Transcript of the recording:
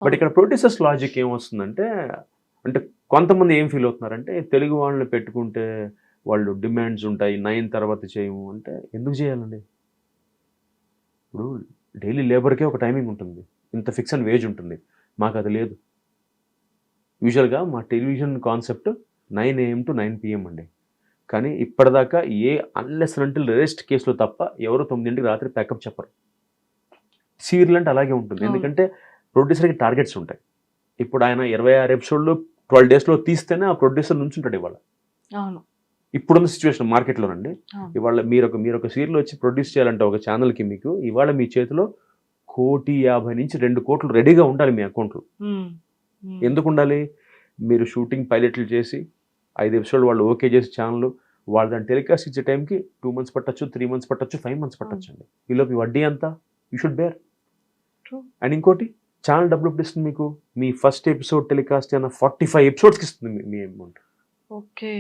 But ఇక్కడ producers logic ఏమొస్తుందంటే, అంటే కొంతమంది ఏం ఫీల్ అవుతున్నారంటే, తెలుగు వాళ్ళని పెట్టుకుంటే వాళ్ళు డిమాండ్స్ ఉంటాయి. 9 తర్వాత చేయము అంటే ఎందుకు చేయాలండి? ఇప్పుడు డైలీ లేబర్‌కే ఒక టైమింగ్ ఉంటుంది. ఇంత ఫిక్స్ అండ్ వేజ్ ఉంటుంది. మాకది లేదు. యూజువల్‌గా మా television concept 9 AM to 9 PM అండి. కానీ ఇప్పటిదాకా అన్‌లెస్ అండ్ అంటిల్ రేరెస్ట్ కేస్‌లో తప్ప ఎవరు 9కి రాత్రి ప్యాకప్ చెప్పరు. సీరియల్ అంటే అలాగే ఉంటుంది. అవును. ఎందుకంటే ప్రొడ్యూసర్‌కి టార్గెట్స్ ఉంటాయి. ఇప్పుడు ఆయన 26 ఎపిసోడ్‌లు 12 డేస్‌లో తీస్తేనే ఆ ప్రొడ్యూసర్ నుంచుంటాడు ఇవాళ. అవును. ఇప్పుడున్న సిట్యుయేషన్ మార్కెట్‌లోనండి. అవును. ఇవాళ మీరొక సీరియల్ వచ్చి ప్రొడ్యూస్ చేయాలంటే ఒక ఛానెల్‌కి మీకు ఇవాళ మీ చేతిలో 1,50,00,000 నుంచి 2,00,00,000 రెడీగా ఉండాలి మీ అకౌంట్‌లో. హ్మ్. హ్మ్. ఎందుకుండాలి? మీరు షూటింగ్ పైలట్లు చేసి 5 ఎపిసోడ్‌లు వాళ్ళు ఓకే చేసి ఛానెల్ వాళ్ళు దాన్ని టెలికాస్ట్ ఇచ్చే టైంకి 2 మంత్స్ పట్టొచ్చు, 3 మంత్స్ పట్టొచ్చు, 5 మంత్స్ పట్టొచ్చండి. ఈలోపు ఈ వడ్డీ ఎంత? You should bear. True. And ఇంకోటి ఛానెల్ డబ్బులు ఎప్పుడు ఇస్తుంది మీకు? మీ ఫస్ట్ ఎపిసోడ్ టెలికాస్ట్ అయిన 45 ఎపిసోడ్స్‌కి ఇస్తుంది మీ అమౌంట్. ఓకే.